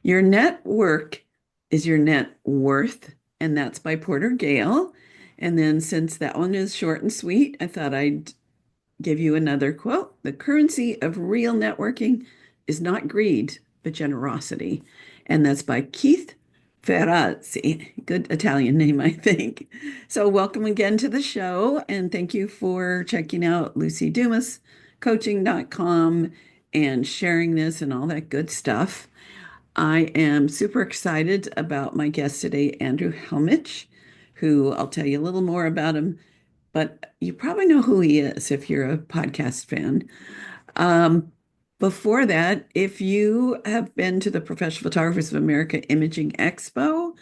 Your network is your net worth, and that's by Porter Gale. And then since that one is short and sweet, I thought I'd give you another quote. The currency of real networking is not greed, but generosity. And that's by Keith Ferrazzi. Good Italian name, I think. So, welcome again to the show. And thank you for checking out LucyDumasCoaching.com and sharing this and all that good stuff. I am super excited about my guest today, Andrew Hellmich, who I'll tell you a little more about him, but you probably know who he is if you're a podcast fan. Um, Before that, if you have been to the Professional Photographers of America Imaging Expo,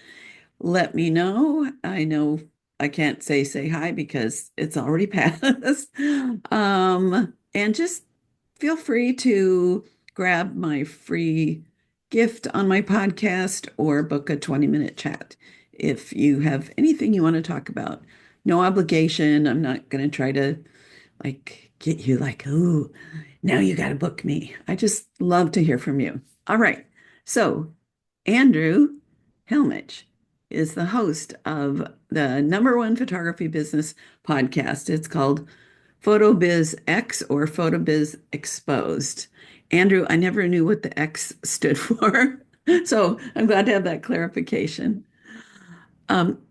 let me know. I know I can't say hi because it's already passed. And just feel free to grab my free gift on my podcast or book a 20-minute chat if you have anything you want to talk about. No obligation. I'm not going to try to get you like, oh, now you got to book me. I just love to hear from you. All right. So, Andrew Hellmich is the host of the number one photography business podcast. It's called Photo Biz X or Photo Biz Exposed. Andrew, I never knew what the X stood for. So I'm glad to have that clarification.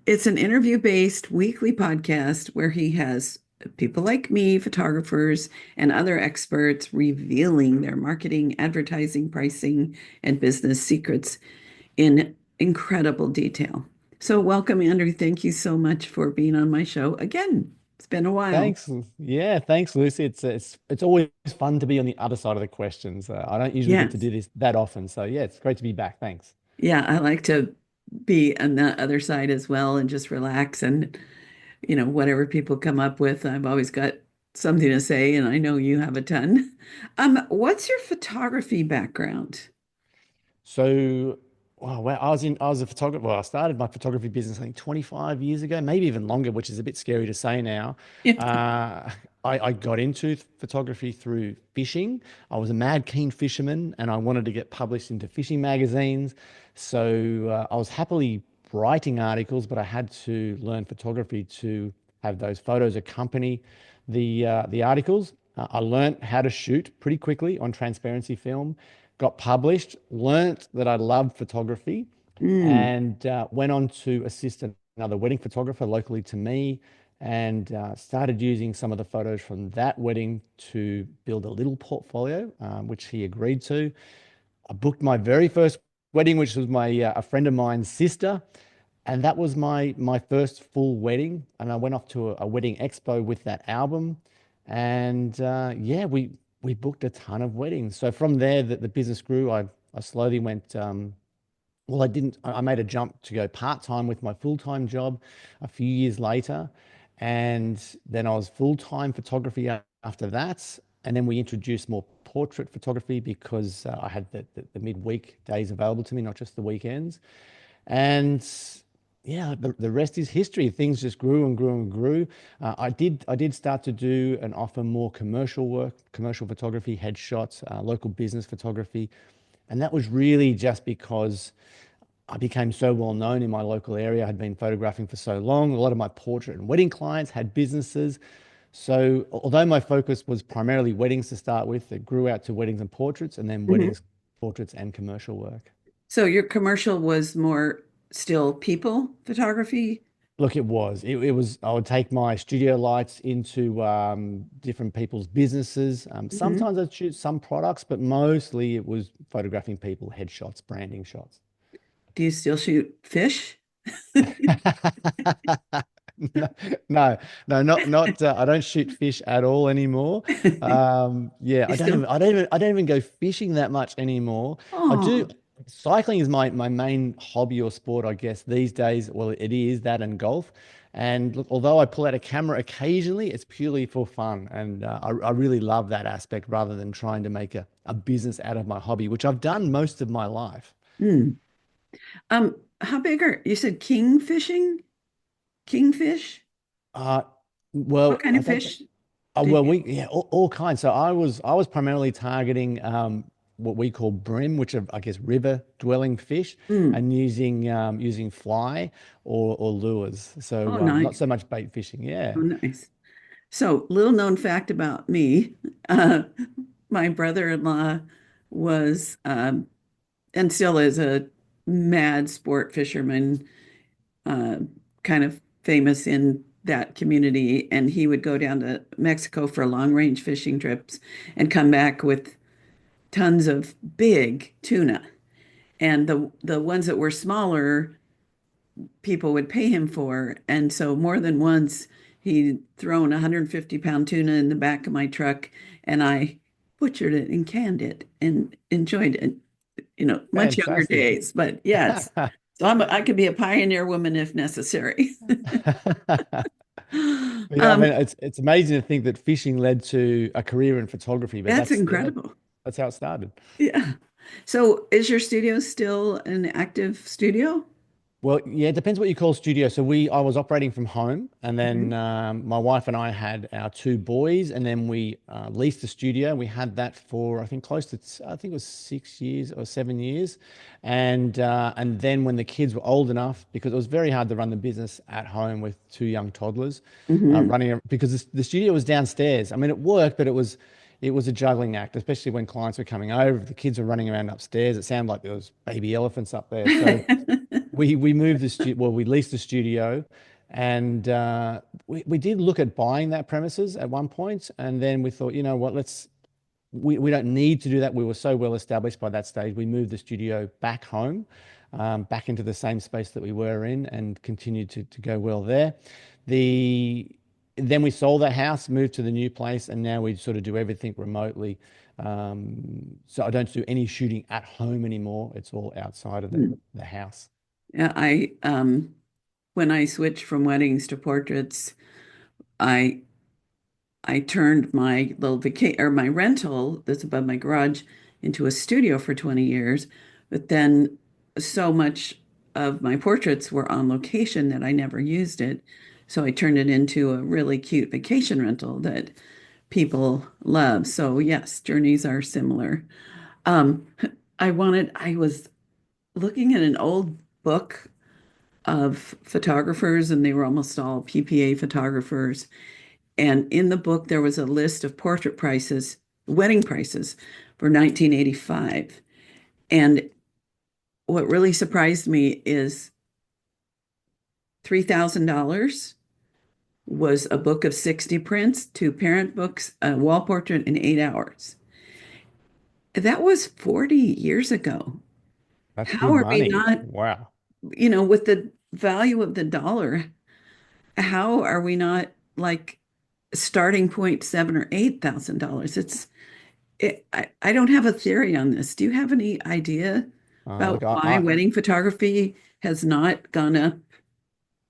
It's an interview based weekly podcast where he has people like me, photographers, and other experts revealing their marketing, advertising, pricing, and business secrets in incredible detail. So, welcome, Andrew. Thank you so much for being on my show again. It's been a while. Thanks. Yeah, thanks, Lucy. It's always fun to be on the other side of the questions. I don't usually get to Yes. do this that often, so yeah, it's great to be back. Thanks. Yeah, I like to be on the other side as well and just relax and, whatever people come up with, I've always got something to say, and I know you have a ton. What's your photography background? So, well, I was a photographer. Well, I started my photography business I think 25 years ago, maybe even longer, which is a bit scary to say now. Uh, I got into photography through fishing. I was a mad keen fisherman, and I wanted to get published into fishing magazines. So I was happily writing articles, but I had to learn photography to have those photos accompany the articles. I learned how to shoot pretty quickly on transparency film, got published, learnt that I loved photography, Mm. and went on to assist another wedding photographer locally to me, and started using some of the photos from that wedding to build a little portfolio, which he agreed to. I booked my very first wedding, which was my a friend of mine's sister, and that was my first full wedding. And I went off to a wedding expo with that album, and yeah, we booked a ton of weddings. So from there, the business grew. I slowly went. Well, I didn't. I made a jump to go part time with my full time job a few years later, and then I was full time photography after that. And then we introduced more portrait photography because I had the midweek days available to me, not just the weekends. And yeah, the rest is history. Things just grew and grew and grew. I did start to do and offer more commercial work, commercial photography, headshots, local business photography, and that was really just because I became so well known in my local area. I had been photographing for so long. A lot of my portrait and wedding clients had businesses. So although my focus was primarily weddings to start with, it grew out to weddings and portraits, and then Mhm. weddings, portraits, and commercial work. So your commercial was more still people photography? Look, it was, I would take my studio lights into different people's businesses. Mhm. Sometimes I'd shoot some products, but mostly it was photographing people, headshots, branding shots. Do you still shoot fish? No, no, no, not. I don't shoot fish at all anymore. Yeah, You still? I don't even go fishing that much anymore. I do. Oh, Cycling is my main hobby or sport, I guess, these days. Well, it is that and golf. And look, although I pull out a camera occasionally, it's purely for fun, and I really love that aspect rather than trying to make a business out of my hobby, which I've done most of my life. hmm. How big are you said king fishing? Kingfish? Uh, What well, kind I of don't. fish Oh, did well, you? we yeah, all kinds. So I was primarily targeting what we call brim, which are, I guess, river dwelling fish, Mm. and using fly or lures. Oh, So not nice. so much bait fishing. Oh, Yeah. nice. So, little known fact about me, uh, my brother-in-law was and still is a mad sport fisherman, uh, kind of famous in that community. And he would go down to Mexico for long range fishing trips and come back with tons of big tuna. And the ones that were smaller, people would pay him for. And so more than once, he'd thrown 150-pound tuna in the back of my truck, and I butchered it and canned it and enjoyed it, much younger Fantastic. days. But yes, so I could be a pioneer woman if necessary. Yeah, I Um, mean, it's amazing to think that fishing led to a career in photography, but that's that's yeah, incredible. that's how it started. Yeah. So is your studio still an active studio? Well, yeah, it depends what you call studio. So I was operating from home, and then Mhm. my wife and I had our two boys, and then we leased a studio. We had that for I think I think it was 6 years or 7 years, and then when the kids were old enough, because it was very hard to run the business at home with two young toddlers, Mhm. because the studio was downstairs. I mean, it worked, but it was a juggling act, especially when clients were coming over. If the kids were running around upstairs, it sounded like there was baby elephants up there. So we moved we leased the studio, and we did look at buying that premises at one point, and then we thought, you know what, we don't need to do that. We were so well established by that stage. We moved the studio back home, back into the same space that we were in, and continued to go well there. The Then we sold that house, moved to the new place, and now we sort of do everything remotely. So I don't do any shooting at home anymore. It's all outside of the house. Yeah, when I switched from weddings to portraits, I I turned my little my rental that's above my garage into a studio for 20 years. But then so much of my portraits were on location that I never used it. So I turned it into a really cute vacation rental that people love. So yes, journeys are similar. Um, I was looking at an old book of photographers, and they were almost all PPA photographers. And in the book, there was a list of portrait prices, wedding prices for 1985. And what really surprised me is $3,000 was a book of 60 prints, two parent books, a wall portrait in 8 hours. That was 40 years ago. That's How good are we money. not, Wow. with the value of the dollar, how are we not like starting point seven or $8,000? I don't have a theory on this. Do you have any idea Look, about why wedding photography has not gone up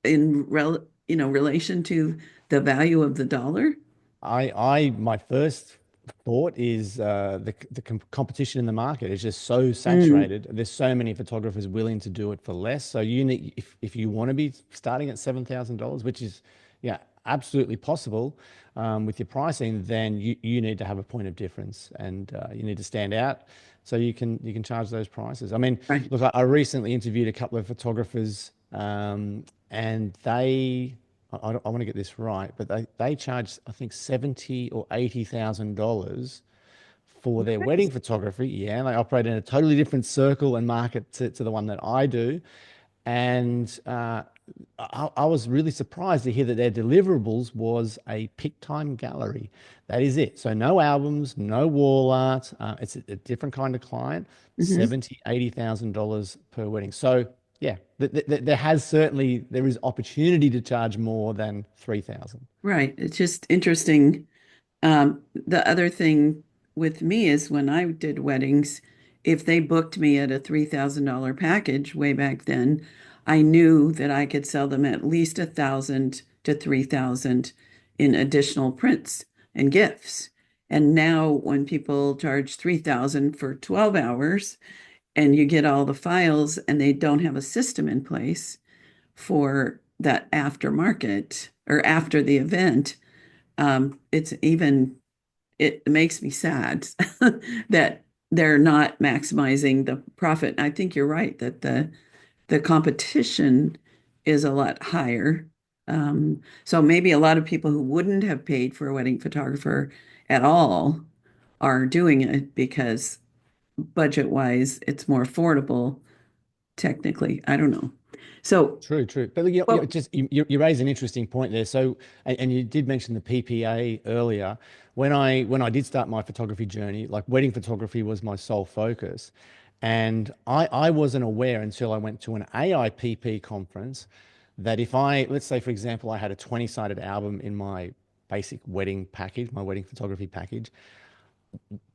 in relation to the value of the dollar? my first thought is the competition in the market is just so Mm, saturated. There's so many photographers willing to do it for less. So if you want to be starting at $7,000, which is yeah absolutely possible with your pricing, then you need to have a point of difference, and you need to stand out. So you can charge those prices. I mean, right. look, I recently interviewed a couple of photographers, and I want to get this right, but they charge, I think, 70 or $80,000 for their wedding Nice. photography. Yeah, and they operate in a totally different circle and market to the one that I do. And I was really surprised to hear that their deliverables was a pick time gallery. That is it. So no albums, no wall art. It's a different kind of client. Mhm. 70, $80,000 per wedding. So yeah, there is opportunity to charge more than 3,000. Right. It's just interesting. The other thing with me is when I did weddings, if they booked me at a $3,000 package way back then, I knew that I could sell them at least 1,000 to 3,000 in additional prints and gifts. And now when people charge 3,000 for 12 hours and you get all the files and they don't have a system in place for that aftermarket or after the event, it's even it makes me sad that they're not maximizing the profit. I think you're right that the competition is a lot higher. So maybe a lot of people who wouldn't have paid for a wedding photographer at all are doing it because budget wise, it's more affordable technically. I don't know. So, True, true. But well, just you raise an interesting point there. So, and you did mention the PPA earlier. When I did start my photography journey, like wedding photography was my sole focus, and I wasn't aware until I went to an AIPP conference that if I, let's say for example, I had a 20-sided album in my basic wedding package, my wedding photography package,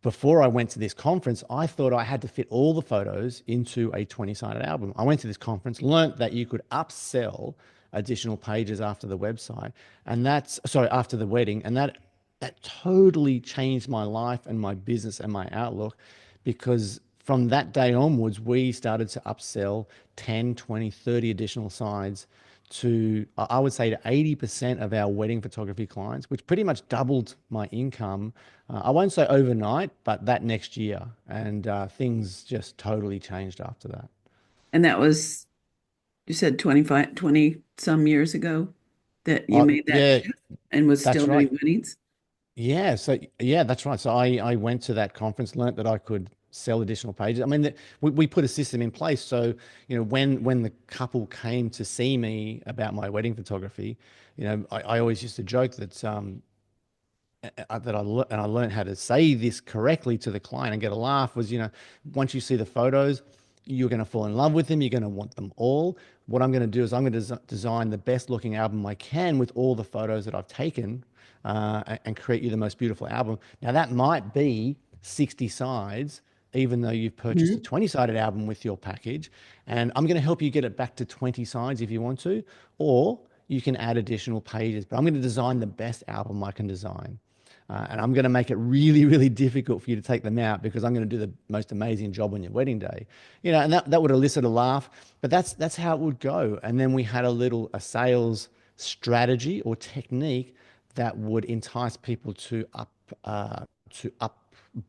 before I went to this conference, I thought I had to fit all the photos into a 20-sided album. I went to this conference, learnt that you could upsell additional pages after the website, and that's sorry, after the wedding, and that totally changed my life and my business and my outlook because from that day onwards, we started to upsell 10, 20, 30 additional sides to, I would say, to 80% of our wedding photography clients, which pretty much doubled my income. I won't say overnight, but that next year. And things just totally changed after that. and that was, you said 25, 20 some years ago that you made that Yeah, shift and was that's still right. doing weddings. Yeah, so yeah, that's right. So I went to that conference, learnt that I could sell additional pages. I mean, we put a system in place. So, when the couple came to see me about my wedding photography, I always used to joke that and I learned how to say this correctly to the client and get a laugh was, once you see the photos, you're going to fall in love with them. You're going to want them all. What I'm going to do is I'm going to design the best looking album I can with all the photos that I've taken, and create you the most beautiful album. Now that might be 60 sides, even though you've purchased a Mhm. 20-sided album with your package. And I'm going to help you get it back to 20 sides if you want to, or you can add additional pages, but I'm going to design the best album I can design. And I'm going to make it really, really difficult for you to take them out because I'm going to do the most amazing job on your wedding day. And that would elicit a laugh, but that's how it would go. And then we had a sales strategy or technique that would entice people to up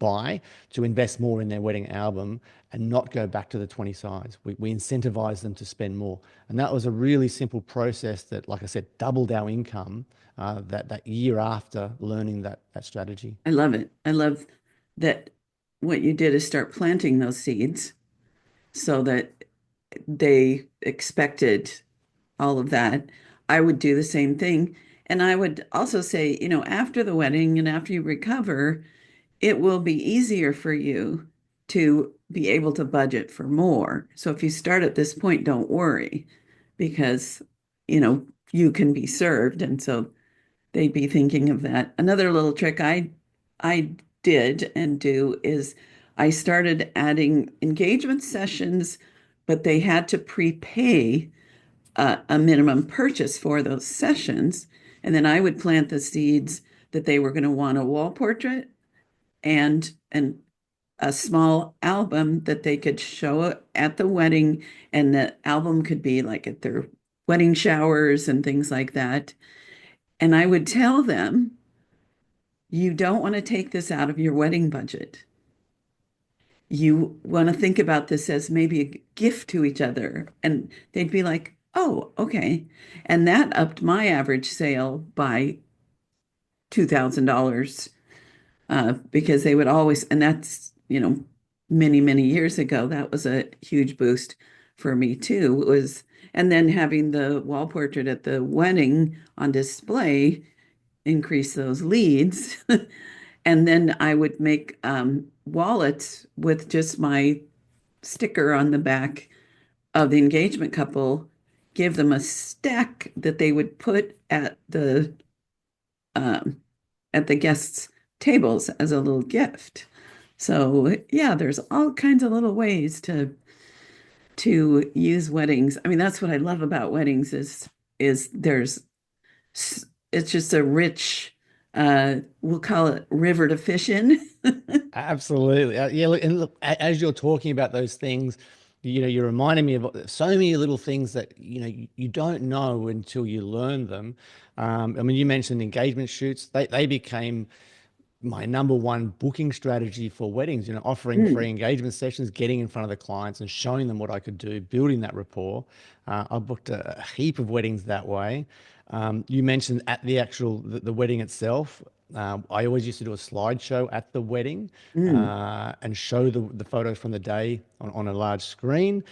buy, to invest more in their wedding album and not go back to the 20 sides. We incentivize them to spend more. And that was a really simple process that, like I said, doubled our income that year after learning that strategy. I love it. I love that what you did is start planting those seeds so that they expected all of that. I would do the same thing. And I would also say, after the wedding and after you recover, it will be easier for you to be able to budget for more. So if you start at this point, don't worry because, you can be served. And so they'd be thinking of that. Another little trick I did and do is I started adding engagement sessions, but they had to prepay a minimum purchase for those sessions. And then I would plant the seeds that they were going to want a wall portrait and a small album that they could show at the wedding. And the album could be like at their wedding showers and things like that. And I would tell them, you don't want to take this out of your wedding budget. You want to think about this as maybe a gift to each other. And they'd be like, oh, okay. And that upped my average sale by $2,000 because they would always, and that's, many, many years ago, that was a huge boost for me too. It was, and then having the wall portrait at the wedding on display increase those leads. And then I would make wallets with just my sticker on the back of the engagement couple, give them a stack that they would put um, at the guests' tables as a little gift. So yeah, there's all kinds of little ways to use weddings. I mean, that's what I love about weddings is there's it's just a rich we'll call it river to fish in. Absolutely. Yeah, look, and look, as you're talking about those things, you're reminding me of so many little things that, you don't know until you learn them. I mean, you mentioned engagement shoots. They became my number one booking strategy for weddings, offering free Mm, engagement sessions, getting in front of the clients and showing them what I could do, building that rapport. I booked a heap of weddings that way. You mentioned at the wedding itself. I always used to do a slideshow at the wedding mm, and show the photos from the day on a large screen.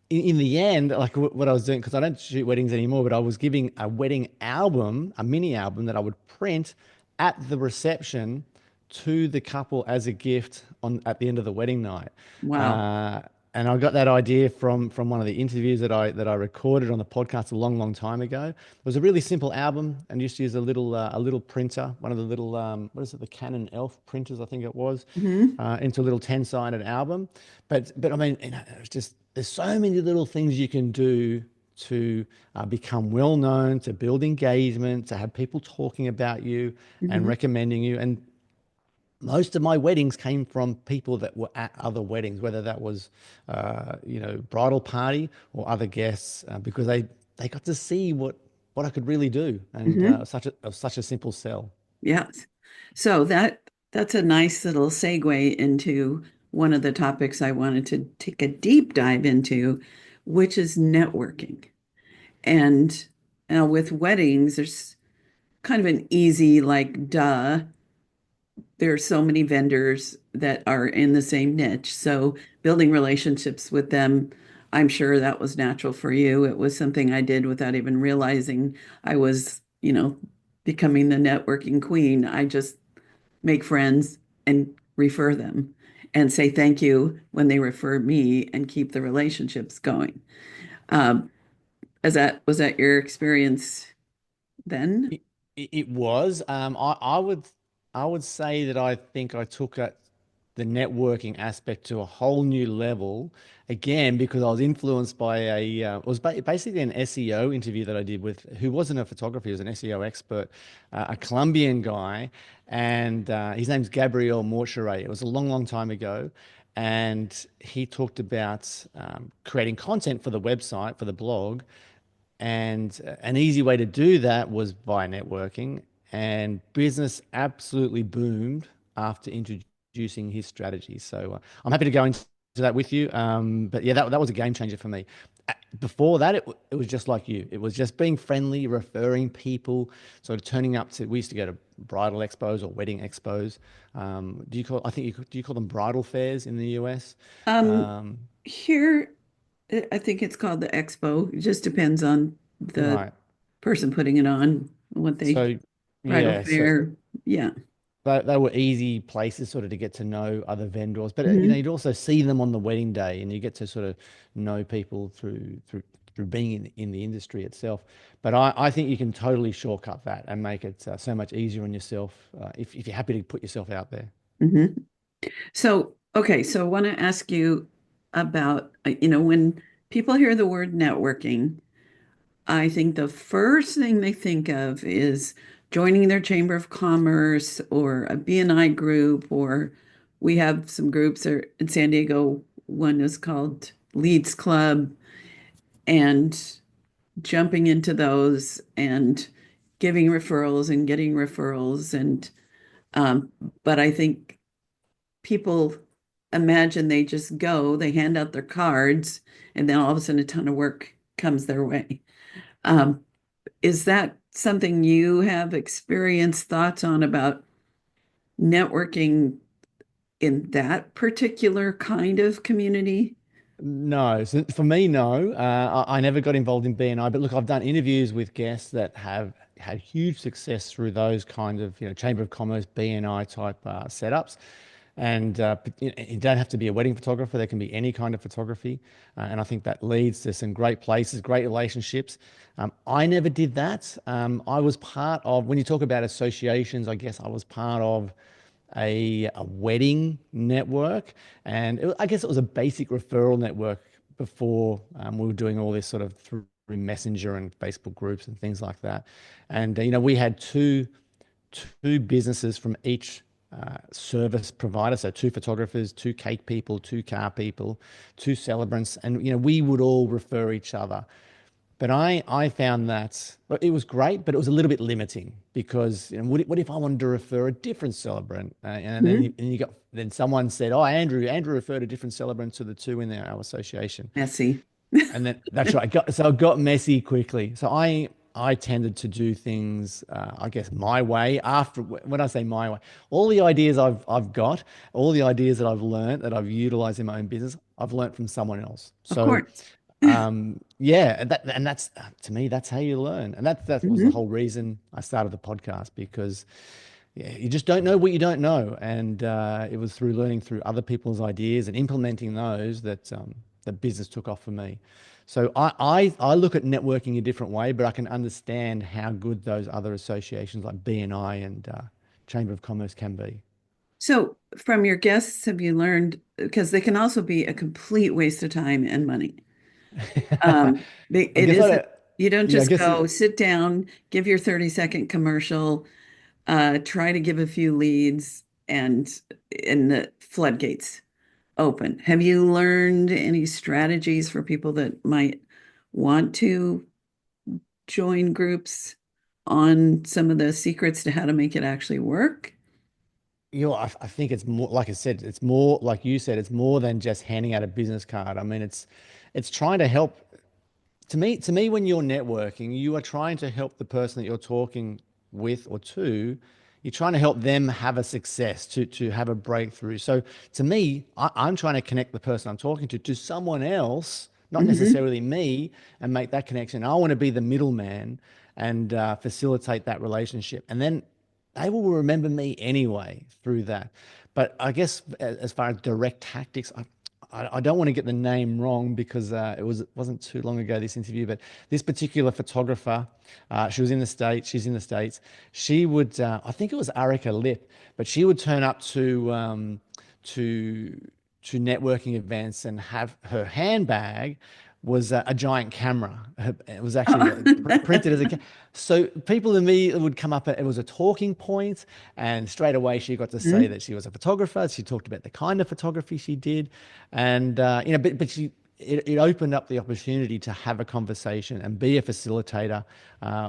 In the end, like what I was doing, because I don't shoot weddings anymore, but I was giving a wedding album, a mini album that I would print at the reception to the couple as a gift on at the end of the wedding night. wow. Uh, and I got that idea from one of the interviews that I recorded on the podcast a long, long time ago. It was a really simple album, and used to use a little printer, one of the little what is it, the Canon Elf printers, I think it was, Hmm. into a little 10-sided album. But I mean, it's just there's so many little things you can do to become well known, to build engagement, to have people talking about you and Hmm. recommending you. And most of my weddings came from people that were at other weddings, whether that was, bridal party or other guests, because they got to see what I could really do, and Hmm. such a simple sell. Yes. So that's a nice little segue into one of the topics I wanted to take a deep dive into, which is networking. And with weddings, there's kind of an easy, like, duh, there are so many vendors that are in the same niche. So building relationships with them, I'm sure that was natural for you. It was something I did without even realizing I was, becoming the networking queen. I just make friends and refer them and say thank you when they refer me and keep the relationships going. Um, as that was that your experience then? It was. I would say that I think I took the networking aspect to a whole new level again because I was influenced by it was basically an SEO interview that I did with who wasn't a photographer, he was an SEO expert, a Colombian guy, and his name's Gabriel Morcheray. It was a long, long time ago. And he talked about creating content for the website, for the blog, and an easy way to do that was by networking. And business absolutely boomed after introducing his strategy. So I'm happy to go into that with you. But yeah, that was a game changer for me. Before that, it was just like you. It was just being friendly, referring people, sort of turning up to. We used to go to bridal expos or wedding expos. Do you call? I think do you call them bridal fairs in the US? Um, Um, Here, I think it's called the Expo. It just depends on the right. person putting it on, what they So bridal yeah. So fair. Yeah. they were easy places sort of to get to know other vendors, but Hmm. you'd also see them on the wedding day, and you get to sort of know people through being in the industry itself. But I think you can totally shortcut that and make it so much easier on yourself if you're happy to put yourself out there. Hmm. So, okay, so I want to ask you about, when people hear the word networking, I think the first thing they think of is joining their chamber of commerce or a BNI group, or we have some groups are in San Diego. One is called Leads Club, and jumping into those and giving referrals and getting referrals. And but I think people imagine they just go, they hand out their cards, and then all of a sudden a ton of work comes their way. Um, is that something you have experienced thoughts on about networking in that particular kind of community? No, so for me, no. I never got involved in BNI, but look, I've done interviews with guests that have had huge success through those kind of, Chamber of Commerce, BNI type setups. And you don't have to be a wedding photographer. There can be any kind of photography. And I think that leads to some great places, great relationships. I never did that. I was part of, when you talk about associations, I guess I was part of a wedding network, and I guess it was a basic referral network before we were doing all this sort of through Messenger and Facebook groups and things like that. And we had two businesses from each service provider, so two photographers, two cake people, two car people, two celebrants, and we would all refer each other. But I found that well, it was great, but it was a little bit limiting because what if I wanted to refer a different celebrant, and then Mhm. you got then someone said, oh, Andrew referred a different celebrant to the two in our association, Messy. and then that's right. So it got messy quickly. So I tended to do things, I guess, my way. After when I say my way, all the ideas I've got, all the ideas that I've learned that I've utilized in my own business, I've learned from someone else. Of So course. yeah, and that's to me that's how you learn, and that was the Mhm. whole reason I started the podcast because yeah, you just don't know what you don't know, and it was through learning through other people's ideas and implementing those that that business took off for me. So I look at networking a different way, but I can understand how good those other associations like BNI and Chamber of Commerce can be. So, from your guests, have you learned, because they can also be a complete waste of time and money. I It guess I isn't, don't, you don't yeah, I just guess go sit down, give your 30-second commercial, try to give a few leads, and the floodgates open. Have you learned any strategies for people that might want to join groups on some of the secrets to how to make it actually work? I think it's more, like I said, it's more, like you said, it's more than just handing out a business card. I mean, it's trying to help. To me, when you're networking, you are trying to help the person that you're talking with or to. You're trying to help them have a success, to have a breakthrough. So to me, I'm trying to connect the person I'm talking to someone else, not Hmm. necessarily me, and make that connection. I want to be the middleman and facilitate that relationship, and then they will remember me anyway through that. But I guess as far as direct tactics, I don't want to get the name wrong because it wasn't too long ago this interview, but this particular photographer, she was in the States. She's in the States. She would, I think it was Arica Lip, but she would turn up to to networking events and have her handbag was a giant camera. It was actually printed as a. So people immediately would come up. It was a talking point, and straight away she got to say Mhm. that she was a photographer. She talked about the kind of photography she did, and but she. It opened up the opportunity to have a conversation and be a facilitator,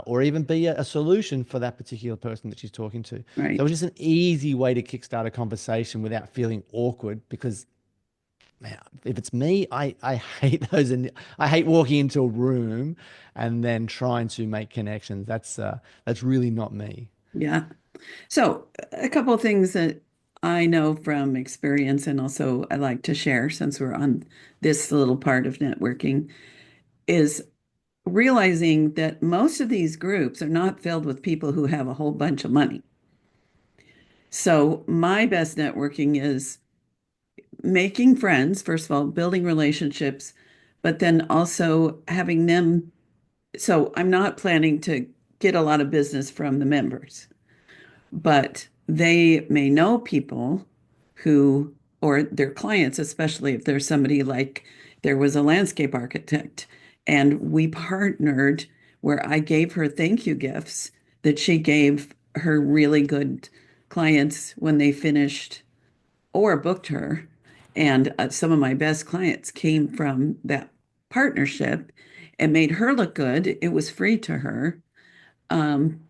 or even be a solution for that particular person that she's talking to. So it Right. was just an easy way to kickstart a conversation without feeling awkward because man, if it's me, I hate those, and I hate walking into a room and then trying to make connections. That's really not me. Yeah. So, a couple of things that I know from experience, and also I like to share since we're on this little part of networking, is realizing that most of these groups are not filled with people who have a whole bunch of money. So, my best networking is making friends, first of all, building relationships, but then also having them. So, I'm not planning to get a lot of business from the members, but they may know people who, or their clients, especially if there's somebody like there was a landscape architect, and we partnered where I gave her thank you gifts that she gave her really good clients when they finished or booked her. And some of my best clients came from that partnership and made her look good. It was free to her. Um,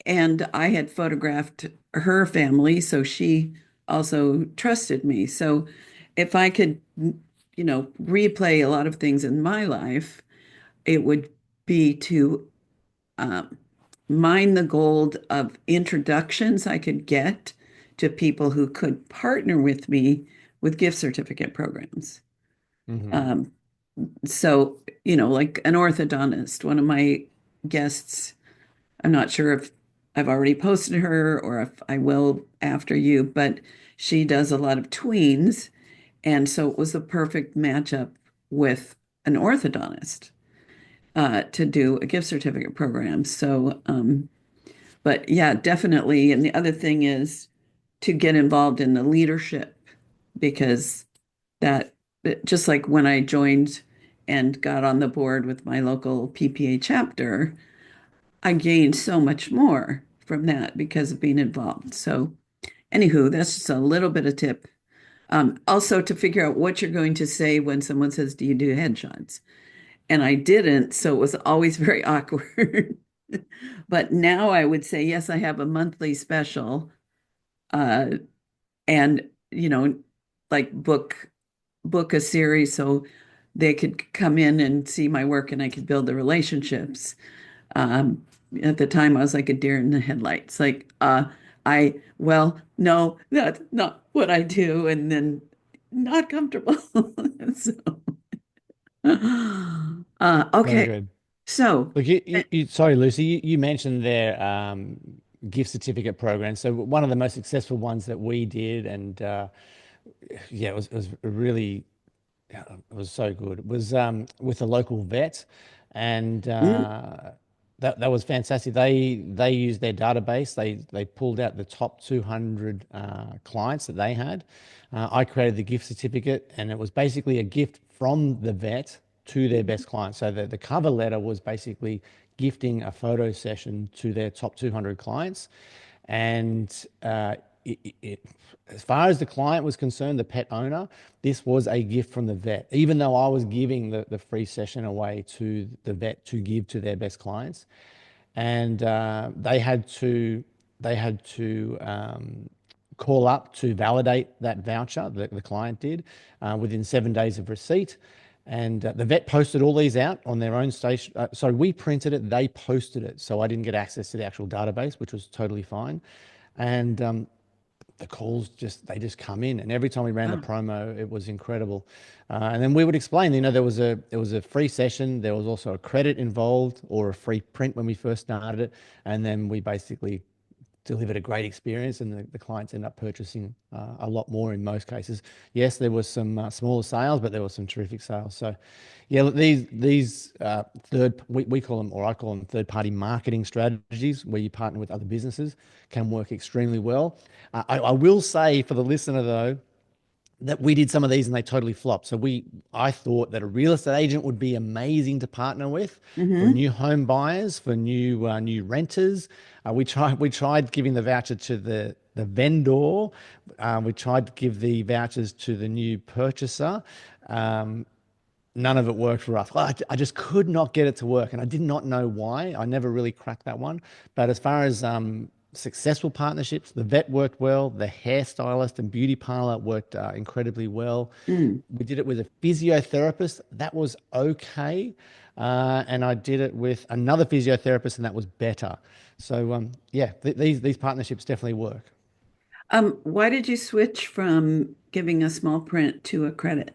and I had photographed her family, so she also trusted me. So if I could, replay a lot of things in my life, it would be to um, mine the gold of introductions I could get to people who could partner with me with gift certificate programs. Hmm. Um, so, like an orthodontist, one of my guests, I'm not sure if I've already posted her or if I will after you, but she does a lot of tweens. And so it was the perfect matchup with an orthodontist to do a gift certificate program. So, but yeah, definitely. And the other thing is to get involved in the leadership because that, just like when I joined and got on the board with my local PPA chapter, I gained so much more from that because of being involved. So, anywho, that's just a little bit of tip. Also, to figure out what you're going to say when someone says, "Do you do headshots?" and I didn't, so it was always very awkward. But now I would say, yes, I have a monthly special, uh, and like book a series so they could come in and see my work and I could build the relationships. Um, at the time, I was like a deer in the headlights. Like, well, no, that's not what I do, and then not comfortable. So, Very okay, good. so. Look, sorry, Lucy, you mentioned their gift certificate program. So one of the most successful ones that we did, and yeah, it was really yeah, it was so good. It was with a local vet, and Mm, that was fantastic. They used their database. They pulled out the top 200 clients that they had. I created the gift certificate, and it was basically a gift from the vet to their best clients. So the cover letter was basically gifting a photo session to their top 200 clients. And as far as the client was concerned, the pet owner, this was a gift from the vet, even though I was giving the free session away to the vet to give to their best clients. And they had to call up to validate that voucher, the client did, within 7 days of receipt. And the vet posted all these out on their own station. So we printed it, they posted it. So I didn't get access to the actual database, which was totally fine. And the calls just come in, and every time we ran the wow. promo, it was incredible. And then we would explain, there was a free session, there was also a credit involved or a free print when we first started it, and then we basically delivered a great experience, and the clients end up purchasing a lot more in most cases. Yes, there was some smaller sales, but there were some terrific sales. So, yeah, look, these we call them, or I call them, third party marketing strategies, where you partner with other businesses, can work extremely well. I will say for the listener though, that we did some of these and they totally flopped. So I thought that a real estate agent would be amazing to partner with for Hmm. new home buyers, for new renters. We tried giving the voucher to the vendor. We tried to give the vouchers to the new purchaser. Um, None of it worked for us. Well, I just could not get it to work, and I did not know why. I never really cracked that one. But as far as successful partnerships, the vet worked well, the hairstylist and beauty parlor worked incredibly well. Mm. We did it with a physiotherapist, that was okay. And I did it with another physiotherapist, and that was better. So, yeah, these partnerships definitely work. Why did you switch from giving a small print to a credit?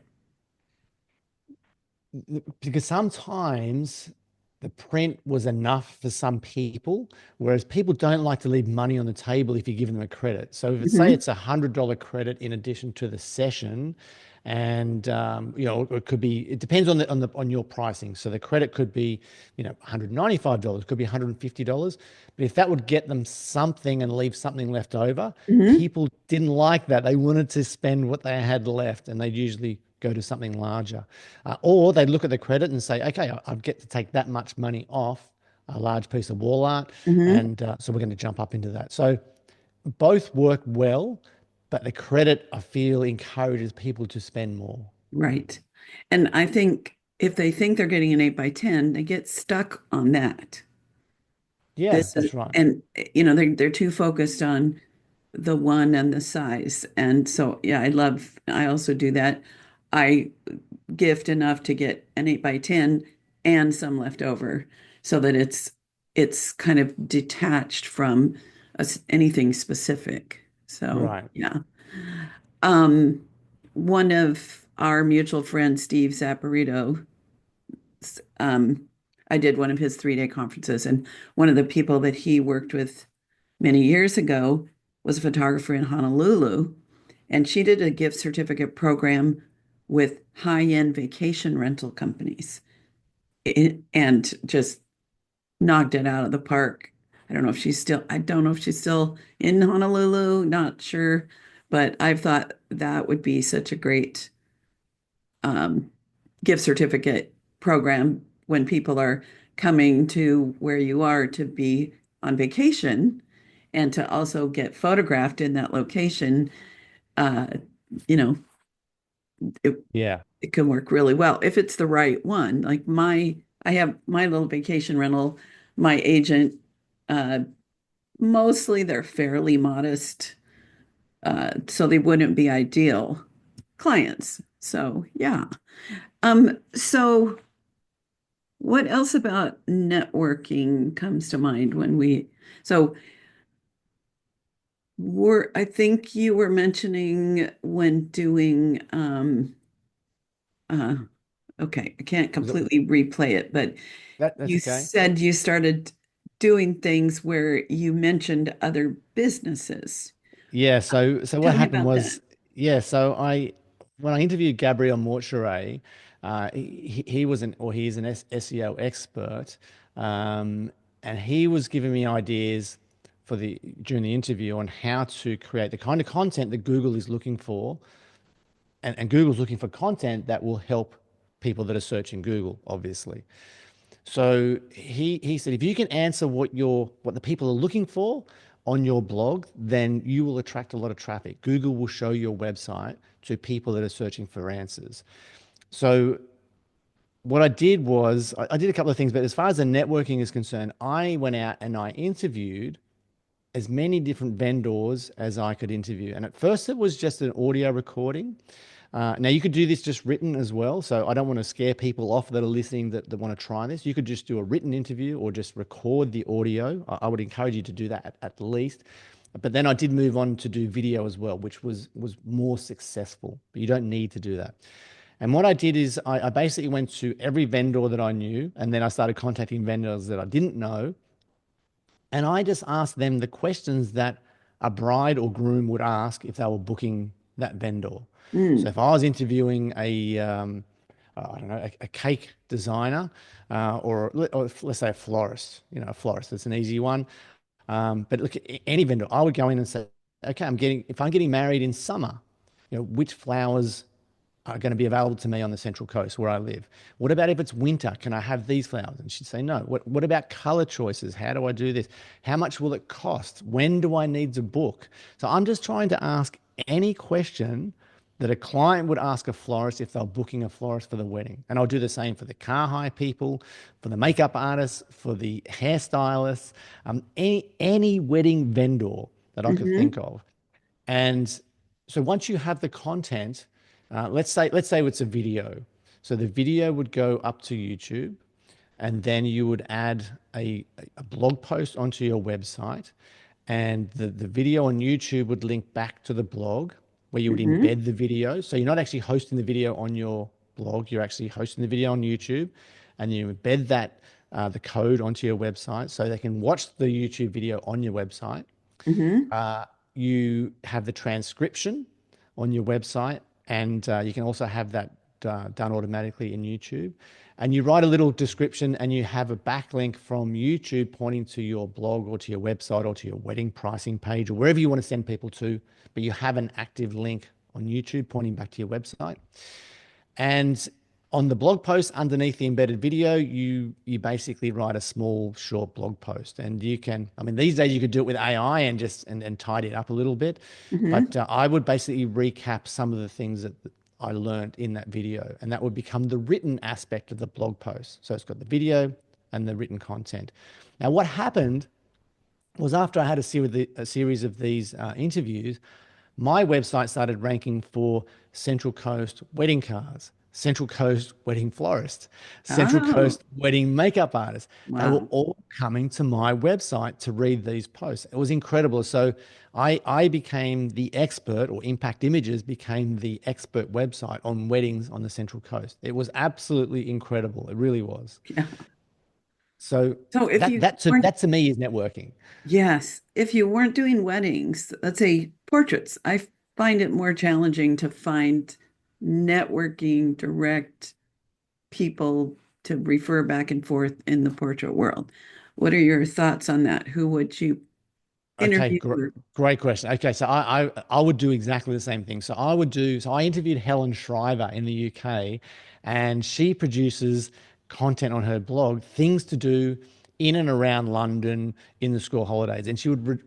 Because sometimes the print was enough for some people, whereas people don't like to leave money on the table if you give them a credit. So if it's say Hmm. it's $100 credit in addition to the session, and it could be, it depends on your pricing. So the credit could be, $195, could be $150. But if that would get them something and leave something left over, Hmm. people didn't like that. They wanted to spend what they had left, and they'd usually go to something larger. Or they'd look at the credit and say, okay, I get to take that much money off a large piece of wall art. Hmm. And so we're going to jump up into that. So both work well, but the credit, I feel, encourages people to spend more. Right. And I think if they think they're getting an 8 by 10, they get stuck on that. Yeah, This is, that's right. and they're too focused on the one and the size. And so yeah, I also do that. I gift enough to get an 8 by 10 and some left over so that it's kind of detached from anything specific. So Right. yeah. Um, one of our mutual friends, Steve Zapparito, um, I did one of his 3-day conferences, and one of the people that he worked with many years ago was a photographer in Honolulu, and she did a gift certificate program with high-end vacation rental companies and just knocked it out of the park. I don't know if she's still in Honolulu, not sure, but I've thought that would be such a great um, gift certificate program when people are coming to where you are to be on vacation and to also get photographed in that location. Uh, you know, it Yeah. it can work really well if it's the right one. Like I have my little vacation rental, my agent, uh, mostly they're fairly modest, so they wouldn't be ideal clients. So yeah. So what else about networking comes to mind when so I think you were mentioning when doing, uh, okay, I can't Was it completely replay it, but that's you okay? said you started doing things where you mentioned other businesses. Yeah, so what Tell me happened about that. was, yeah, so I when I interviewed Gabriel Morturet, he was an or he is an SEO expert, um, and he was giving me ideas for the during the interview on how to create the kind of content that Google is looking for, and Google's looking for content that will help people that are searching Google, obviously. So he said, if you can answer what the people are looking for on your blog, then you will attract a lot of traffic. Google will show your website to people that are searching for answers. So what I did was I did a couple of things, but as far as the networking is concerned, I went out and I interviewed as many different vendors as I could interview. And at first, it was just an audio recording. Now, you could do this just written as well. So I don't want to scare people off that are listening that want to try this. You could just do a written interview or just record the audio. I would encourage you to do that at least. But then I did move on to do video as well, which was more successful. But you don't need to do that. And what I did is I basically went to every vendor that I knew, and then I started contacting vendors that I didn't know, and I just asked them the questions that a bride or groom would ask if they were booking that vendor. So Mm, if I was interviewing I don't know, a cake designer, or let's say a florist, a florist, that's an easy one. But look, any vendor, I would go in and say, okay, if I'm getting married in summer, which flowers are going to be available to me on the Central Coast where I live? What about if it's winter? Can I have these flowers? And she'd say, no. What about color choices? How do I do this? How much will it cost? When do I need to book? So I'm just trying to ask any question that a client would ask a florist if they're booking a florist for the wedding. And I'll do the same for the car hire people, for the makeup artists, for the hairstylists, any wedding vendor that I could think hmm of. And so once you have the content, let's say it's a video. So the video would go up to YouTube, and then you would add a blog post onto your website, and the video on YouTube would link back to the blog where you would hmm embed the video. So you're not actually hosting the video on your blog, you're actually hosting the video on YouTube, and you embed the code onto your website so they can watch the YouTube video on your website. hmm You have the transcription on your website, and you can also have that done automatically in YouTube. And you write a little description, and you have a backlink from YouTube pointing to your blog or to your website or to your wedding pricing page or wherever you want to send people to. But you have an active link on YouTube pointing back to your website. And on the blog post underneath the embedded video, you basically write a small short blog post, and you can. I mean, these days you could do it with AI and just and tidy it up a little bit, but hmm I would basically recap some of the things that I learned in that video, and that would become the written aspect of the blog post. So it's got the video and the written content. Now, what happened was after I had a series of these interviews, my website started ranking for Central Coast wedding cars, Central Coast wedding florists, Central Oh, Coast wedding makeup artists. They were wow. all coming to my website to read these posts. It was incredible. So I became the expert, or Impact Images became the expert website on weddings on the Central Coast. It was absolutely incredible. It really was. Yeah. So So if that you that to weren't, that to me is networking. yes, if you weren't doing weddings, let's say portraits, I find it more challenging to find networking direct people to refer back and forth in the portrait world. What are your thoughts on that? Who would you Okay, interview? great question. Okay, so I would do exactly the same thing. So I interviewed Helen Shriver in the UK, and she produces content on her blog, things to do in and around London in the school holidays. And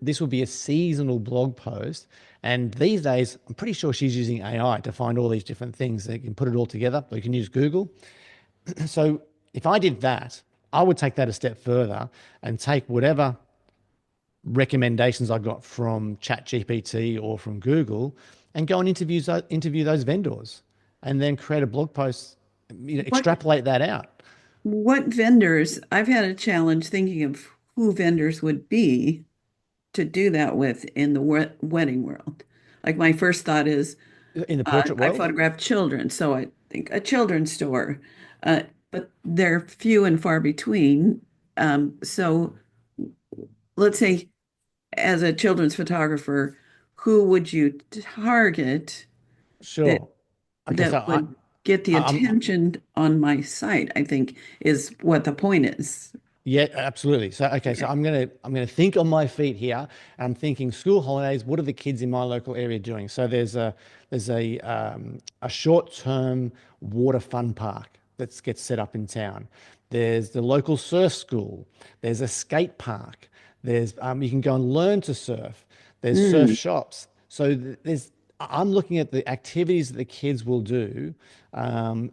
this would be a seasonal blog post. And these days, I'm pretty sure she's using AI to find all these different things. They can put it all together. You can use Google. So if I did that, I would take that a step further and take whatever recommendations I got from ChatGPT or from Google and go and interview those vendors and then create a blog post, What extrapolate that out. what vendors, I've had a challenge thinking of who vendors would be to do that with in the wedding world. Like my first thought is In the portrait I world, photograph children, so I think a children's store, but they're few and far between. So let's say, as a children's photographer, who would you target that sure. Okay, so that would get the I'm attention on my site? I think is what the point is. Yeah, absolutely. So okay, so Okay. I'm gonna think on my feet here. I'm thinking school holidays. What are the kids in my local area doing? So there's a short-term water fun park that gets set up in town. There's the local surf school. There's a skate park. There's you can go and learn to surf. There's surf Mm, shops. So there's I'm looking at the activities that the kids will do,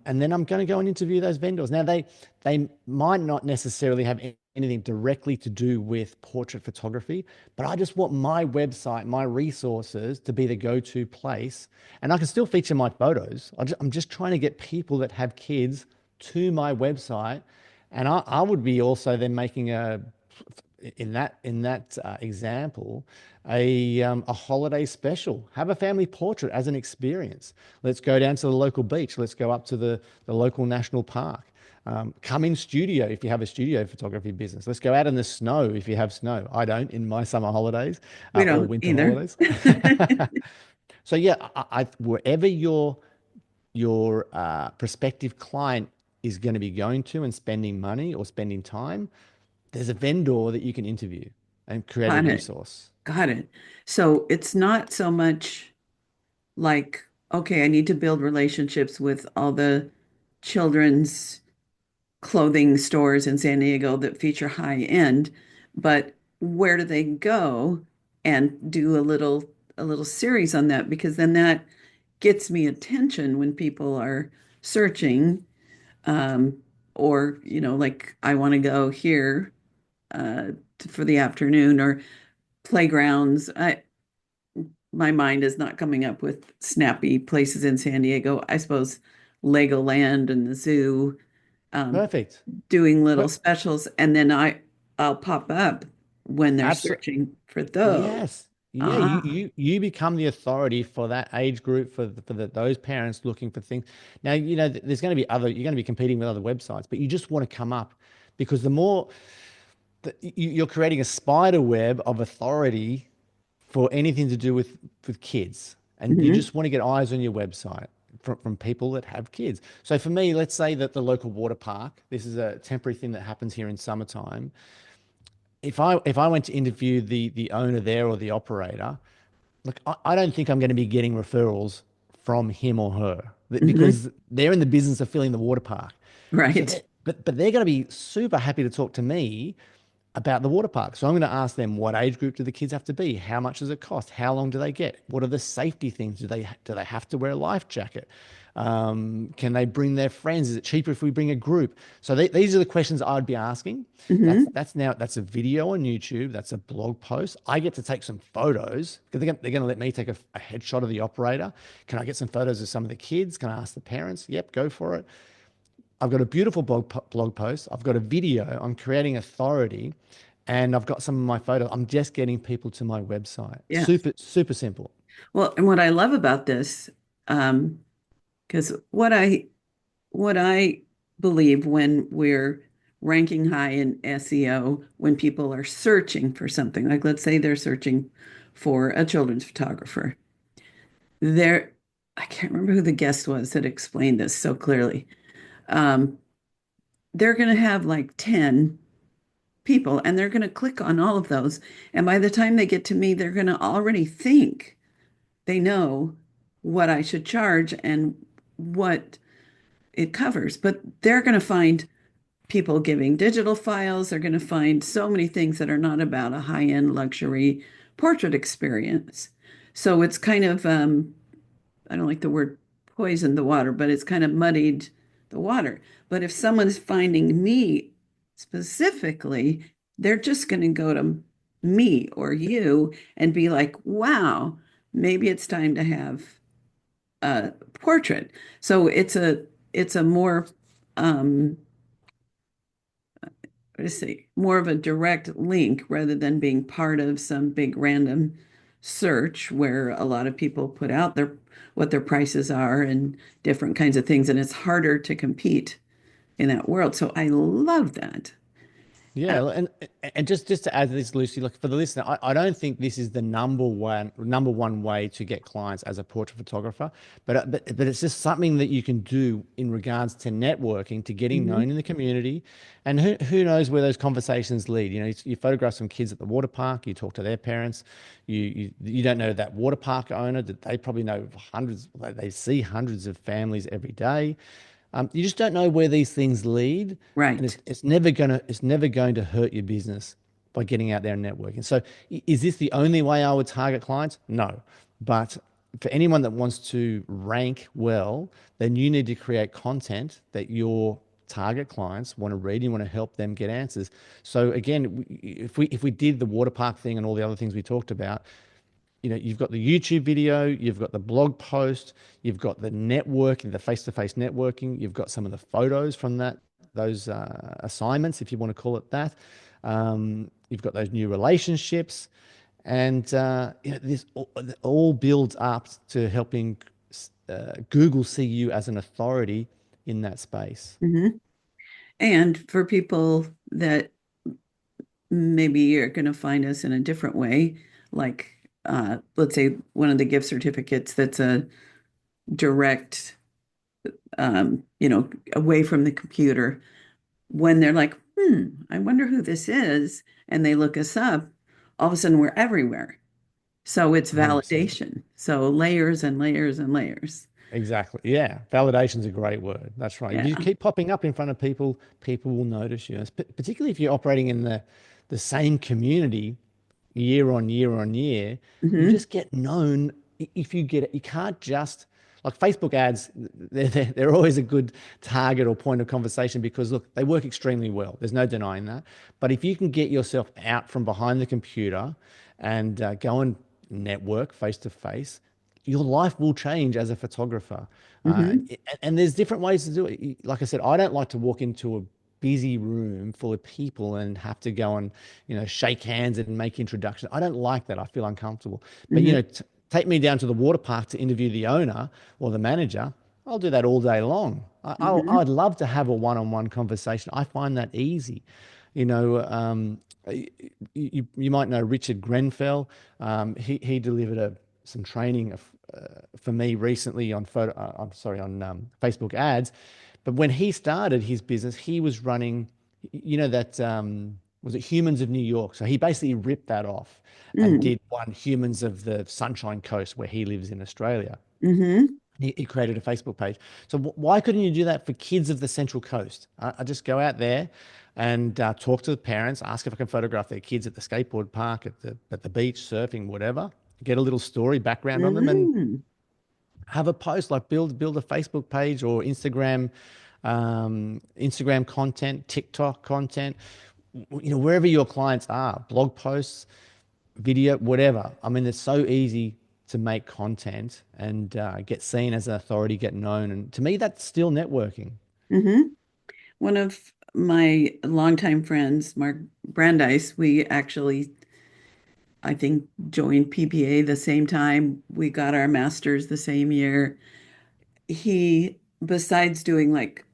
and then I'm going to go and interview those vendors. Now they might not necessarily have anything directly to do with portrait photography, but I just want my website, my resources to be the go-to place, and I can still feature my photos. I'm just trying to get people that have kids to my website, and I would be also then making in that example, a holiday special. Have a family portrait as an experience. Let's go down to the local beach. Let's go up to the local national park. Come in studio if you have a studio photography business. Let's go out in the snow if you have snow. I don't in my summer holidays we or don't winter either. holidays. So yeah, wherever your prospective client is going to be going to and spending money or spending time, there's a vendor that you can interview and create a Got it. resource. Got it. So it's not so much like, okay, I need to build relationships with all the children's clothing stores in San Diego that feature high end, but where do they go and do a little series on that? Because then that gets me attention when people are searching, um, or like I want to go here for the afternoon or playgrounds. My mind is not coming up with snappy places in San Diego. I suppose Legoland and the zoo, um, Perfect. doing little Per- specials, and then I'll pop up when they're Absolutely. searching for those. Yes. Yeah, you, Ah, you you become the authority for that age group for those parents looking for things. Now, there's going to be you're going to be competing with other websites, but you just want to come up because the more you're creating a spider web of authority for anything to do with kids, and you mhm, just want to get eyes on your website from people that have kids. So for me, let's say that the local water park, this is a temporary thing that happens here in summertime. If I went to interview the owner there or the operator, look, I don't think I'm going to be getting referrals from him or her mhm, because they're in the business of filling the water park. So right. but they're going to be super happy to talk to me about the water park. So I'm going to ask them, what age group do the kids have to be? How much does it cost? How long do they get? What are the safety things? Do they have to wear a life jacket? Can they bring their friends? Is it cheaper if we bring a group? So these are the questions I'd be asking. Hmm. That's a video on YouTube. That's a blog post. I get to take some photos because they're going to let me take a headshot of the operator. Can I get some photos of some of the kids? Can I ask the parents? Yep, go for it. I've got a beautiful blog post. I've got a video. I'm creating authority, and I've got some of my photos. I'm just getting people to my website. Yes. Super, super simple. Well, and what I love about this, because what I believe when we're ranking high in SEO, when people are searching for something, like let's say they're searching for a children's photographer, there, I can't remember who the guest was that explained this so clearly. Um, they're going to have like 10 people and they're going to click on all of those. And by the time they get to me, they're going to already think they know what I should charge and what it covers. But they're going to find people giving digital files. They're going to find so many things that are not about a high-end luxury portrait experience. So it's kind of, I don't like the word poisoned the water, but it's kind of muddied the water. But if someone's finding me specifically, they're just going to go to me or you and be like, wow, maybe it's time to have a portrait. So it's a more what to say, more of a direct link rather than being part of some big random search where a lot of people put out their what their prices are and different kinds of things, and it's harder to compete in that world. So I love that. Uh, Yeah, and just to add to this, Lucy, look for the listener, I don't think this is the number one way to get clients as a portrait photographer, but it's just something that you can do in regards to networking, to getting mhm. known in the community, and who knows where those conversations lead. You know, you photograph some kids at the water park, you talk to their parents, you don't know that water park owner that they probably know hundreds, they see hundreds of families every day. You just don't know where these things lead, and Right. it's never going to hurt your business by getting out there and networking. So, is this the only way I would target clients? No, but for anyone that wants to rank well, then you need to create content that your target clients want to read. You want to help them get answers. So again, if we did the water park thing and all the other things we talked about, you've got the YouTube video, you've got the blog post, you've got the networking, the face-to-face networking, you've got some of the photos from those assignments, if you want to call it that. You've got those new relationships, and this all builds up to helping Google see you as an authority in that space. Mhm. And for people that maybe you're going to find us in a different way, like let's say one of the gift certificates that's a direct, away from the computer. When they're like, I wonder who this is, and they look us up, all of a sudden we're everywhere. So it's 100%. validation. So layers and layers and layers. Exactly. Yeah. Validation's a great word. That's right. If you Yeah. keep popping up in front of people, people will notice you. Particularly if you're operating in the same community year on year on year, you Hmm. just get known. If you get it, you can't just like Facebook ads, they're always a good target or point of conversation because look, they work extremely well. There's no denying that. But if you can get yourself out from behind the computer and go and network face to face, your life will change as a photographer. Hmm. And there's different ways to do it. Like I said, I don't like to walk into a busy room full of people and have to go and shake hands and make introductions. I don't like that. I feel uncomfortable. But Hmm. take me down to the water park to interview the owner or the manager. I'll do that all day long. Hmm. I'd love to have a one-on-one conversation. I find that easy. You know, you might know Richard Grenfell. He delivered some training for me recently on Facebook ads. But when he started his business, he was running, that was it Humans of New York. So he basically ripped that off and Hmm. did one Humans of the Sunshine Coast where he lives in Australia. Hmm. He created a Facebook page. So why couldn't you do that for kids of the Central Coast? I just go out there and talk to the parents, ask if I can photograph their kids at the skateboard park, at the beach, surfing, whatever. Get a little story background on them, and Hmm. have a post like build a Facebook page or Instagram content, TikTok content, wherever your clients are, blog posts, video, whatever. I mean, it's so easy to make content and get seen as an authority, get known. And to me, that's still networking. Hmm. One of my longtime friends, Mark Brandeis, we actually, I think, joined PPA the same time. We got our masters the same year. He, besides doing like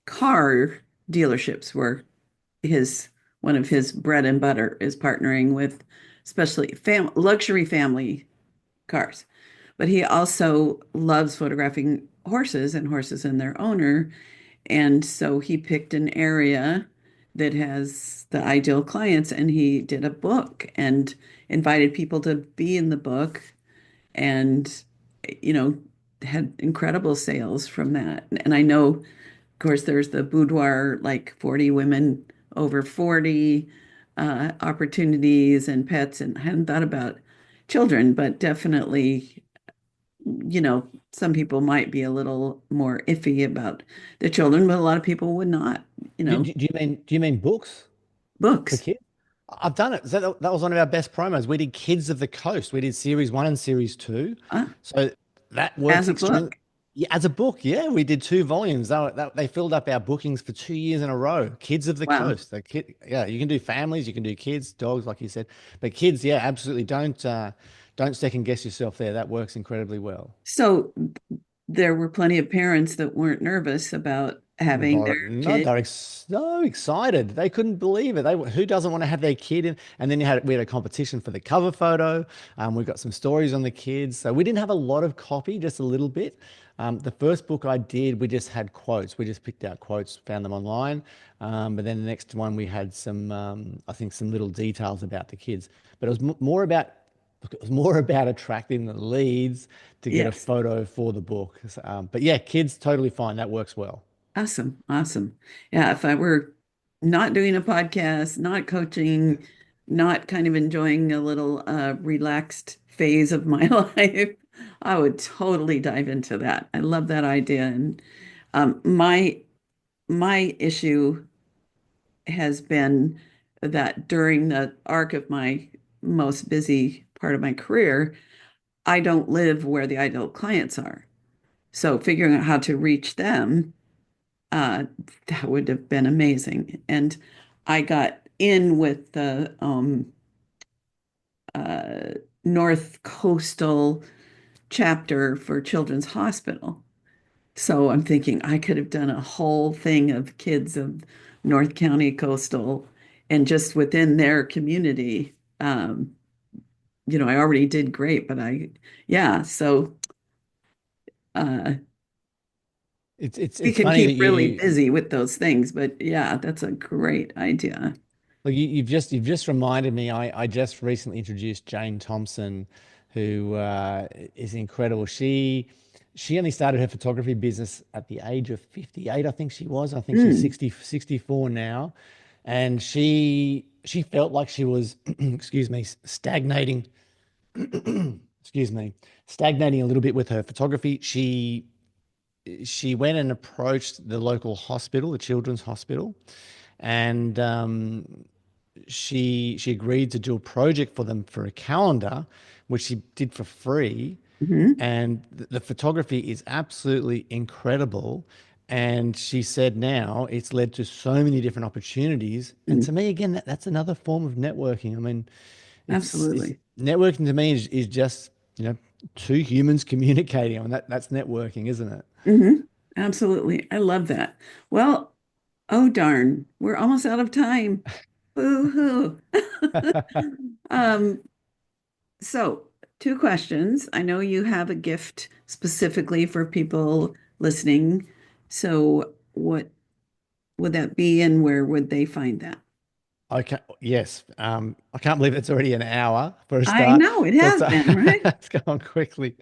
car dealerships, where his one of his bread and butter is partnering with especially luxury family cars. But he also loves photographing horses and horses and their owner. And so he picked an area that has the ideal clients and he did a book and invited people to be in the book and, you know, had incredible sales from that. And I know Of course, there's the boudoir, like 40 women over 40 opportunities and pets. And I hadn't thought about children, but definitely, some people might be a little more iffy about the children, but a lot of people would not, Do you mean books for books. kids? I've done it. That was one of our best promos. We did Kids of the Coast. We did series one and series two. uh, So that as works a extremely. book. Yeah, as a book, yeah, we did two volumes. They filled up our bookings for 2 years in a row. Kids of the Wow. Coast. Yeah, you can do families, you can do kids, dogs, like you said, but kids, yeah, absolutely. Don't second guess yourself there. That works incredibly well. So there were plenty of parents that weren't nervous about having No, their no, kid. they're so excited. They couldn't believe it. Who doesn't want to have their kid in? And then we had a competition for the cover photo. We got some stories on the kids. So we didn't have a lot of copy, just a little bit. The first book I did, we just had quotes. We just picked out quotes, found them online. But then the next one, we had I think, some little details about the kids. But it was more about, look, it was more about attracting the leads to get a Yes. photo for the book. But yeah, kids totally fine. That works well. Awesome. Awesome. Yeah. If I were not doing a podcast, not coaching, not kind of enjoying a little relaxed phase of my life, I would totally dive into that. I love that idea. And my issue has been that during the arc of my most busy part of my career, I don't live where the ideal clients are. So figuring out how to reach them, uh, that would have been amazing. And I got in with the uh, North Coastal chapter for Children's Hospital. So I'm thinking I could have done a whole thing of kids of North County Coastal and just within their community. I already did great, but yeah, so uh, It's we it's can funny that keep really you busy with those things. But yeah, that's a great idea. like you've just reminded me. I just recently introduced Jane Thompson, who is incredible. She only started her photography business at the age of 58. I think she was. I think she's Mm, 64 now, and she felt like she was excuse me, stagnating. Excuse me, stagnating a little bit with her photography. She went and approached the local hospital, the children's hospital, and she agreed to do a project for them for a calendar, which she did for free. mhm, And the photography is absolutely incredible. And she said now it's led to so many different opportunities. And mm, to me, again, that's another form of networking. I mean, it's absolutely. networking to me is just, two humans communicating. I mean, that's networking, isn't it? Hmm. Absolutely. I love that. Well, oh darn, we're almost out of time. Boo-hoo. Um, so two questions. I know you have a gift specifically for people listening. So what would that be and where would they find that? Okay. Yes. I can't believe it's already an hour for a I start, know it but has been, right? it's going quickly.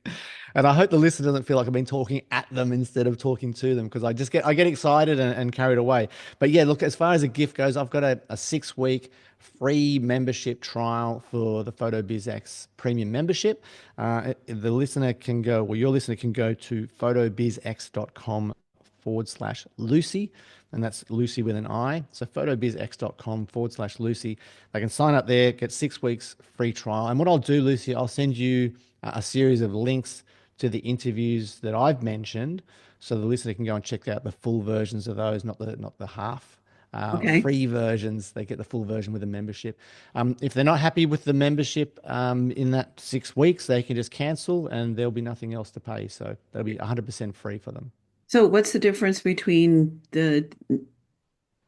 And I hope the listener doesn't feel like I've been talking at them instead of talking to them because I get excited and carried away. But yeah, look, as far as a gift goes, I've got a 6 week free membership trial for the PhotoBizX premium membership. The listener can go, well, your listener can go to photobizx.com/Lucy, and that's Lucy with an I. So photobizx.com/Lucy. They can sign up there, get 6 weeks free trial. And what I'll do, Lucy, I'll send you a series of links to the interviews that I've mentioned, so the listener can go and check out the full versions of those, not the half. Okay. Free versions, they get the full version with a membership. If they're not happy with the membership in that 6 weeks, they can just cancel and there'll be nothing else to pay. So that'll be 100% free for them. So what's the difference between the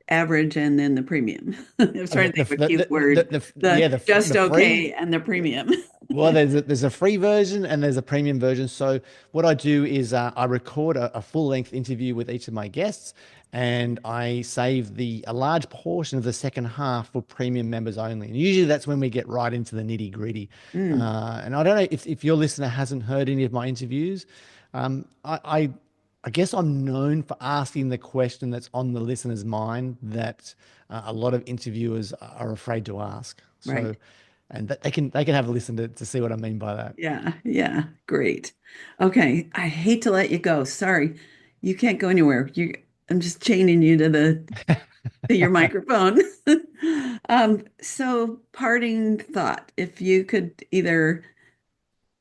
average and then the premium? I'm The, trying to the, think of a cute word. yeah, The just the free. okay and the premium. Well, there's a free version and there's a premium version. So what I do is I record a full length interview with each of my guests, and I save a large portion of the second half for premium members only. And usually that's when we get right into the nitty gritty. Mm, And I don't know if your listener hasn't heard any of my interviews. I I guess I'm known for asking the question that's on the listener's mind that a lot of interviewers are afraid to ask. Right. So, and they can have a listen to see what I mean by that. Yeah, yeah, great. Okay, I hate to let you go. Sorry, you can't go anywhere. I'm just chaining you to the to your microphone. So parting thought, if you could either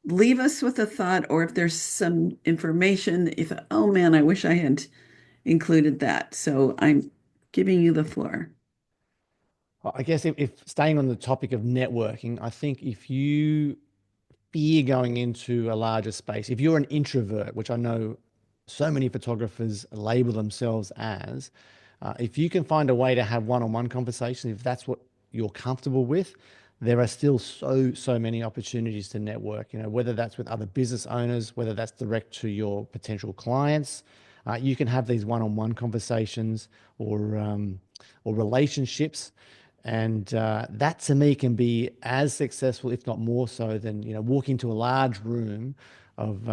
leave us with a thought or if there's some information, if, oh man, I wish I had included that. So I'm giving you the floor. I guess if staying on the topic of networking, I think if you fear going into a larger space, if you're an introvert, which I know so many photographers label themselves as, if you can find a way to have one-on-one conversations, if that's what you're comfortable with, there are still so many opportunities to network. You know, whether that's with other business owners, whether that's direct to your potential clients, you can have these one-on-one conversations or relationships, and that to me can be as successful, if not more so, than walking into a large room of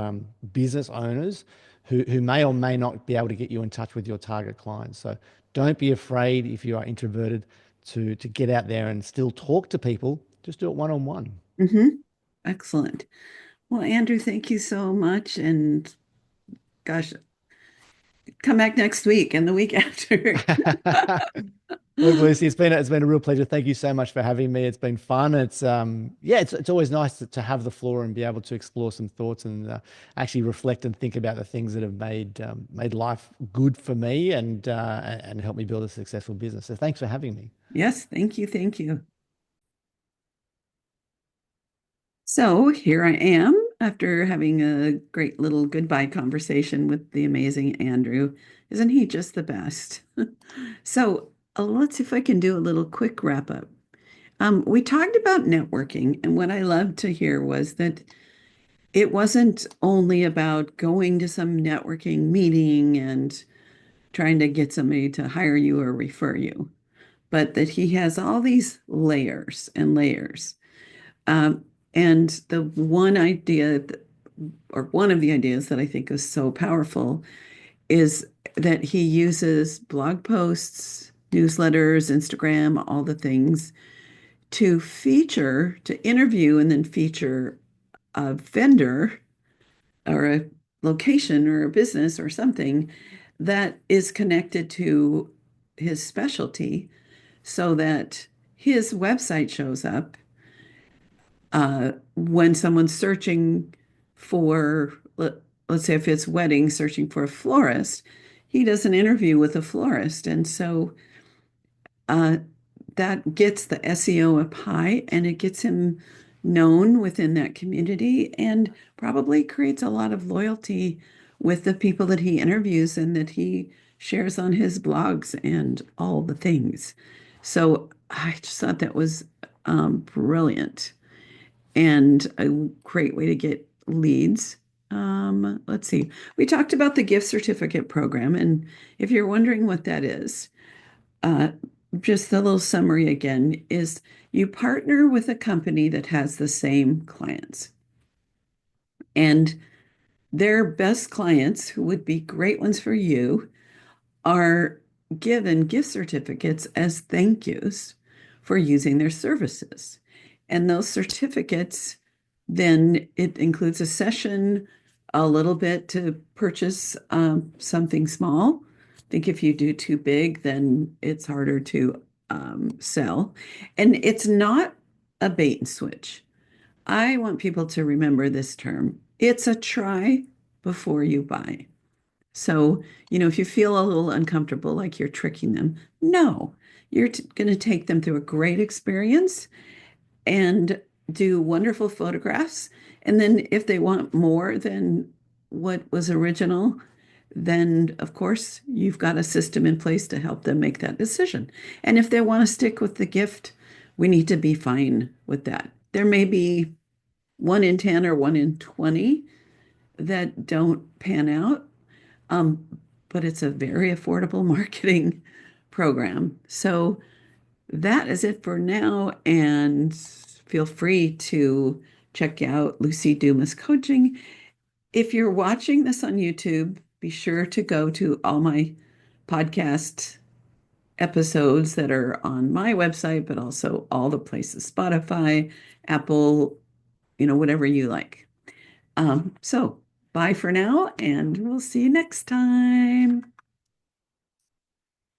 business owners who may or may not be able to get you in touch with your target clients. So don't be afraid if you are introverted to get out there and still talk to people. Just do it one on one. Hmm. Excellent. Well, Andrew, thank you so much. And gosh, come back next week and the week after. Look, Lucy, it's been a real pleasure. Thank you so much for having me. It's been fun. It's yeah, it's always nice to have the floor and be able to explore some thoughts and actually reflect and think about the things that have made life good for me and helped me build a successful business. So thanks for having me. Yes, thank you. Thank you. So here I am after having a great little goodbye conversation with the amazing Andrew. Isn't he just the best? So let's see if I can do a little quick wrap up. We talked about networking, and what I loved to hear was that it wasn't only about going to some networking meeting and trying to get somebody to hire you or refer you, but that he has all these layers and layers. Um, and the one idea, or one of the ideas that I think is so powerful, is that he uses blog posts, newsletters, Instagram, all the things to feature, to interview, and then feature a vendor or a location or a business or something that is connected to his specialty so that his website shows up when someone's searching for, let's say if it's wedding, searching for a florist, he does an interview with a florist. And so uh, that gets the SEO up high and it gets him known within that community and probably creates a lot of loyalty with the people that he interviews and that he shares on his blogs and all the things. So I just thought that was brilliant and a great way to get leads. Let's see. We talked about the gift certificate program, and if you're wondering what that is, uh, just a little summary again is you partner with a company that has the same clients, and their best clients, who would be great ones for you, are given gift certificates as thank yous for using their services. And those certificates, then it includes a session, a little bit to purchase something small. I think if you do too big, then it's harder to sell. And it's not a bait and switch. I want people to remember this term. It's a try before you buy. So, if you feel a little uncomfortable, like you're tricking them, no, you're going to take them through a great experience and do wonderful photographs. And then if they want more than what was original, then of course you've got a system in place to help them make that decision. And if they want to stick with the gift, we need to be fine with that. There may be 1 in 10 or 1 in 20 that don't pan out, um, but it's a very affordable marketing program. So that is it for now. And feel free to check out Lucy Dumas Coaching. If you're watching this on YouTube, be sure to go to all my podcast episodes that are on my website, but also all the places, Spotify, Apple, whatever you like. So bye for now, and we'll see you next time.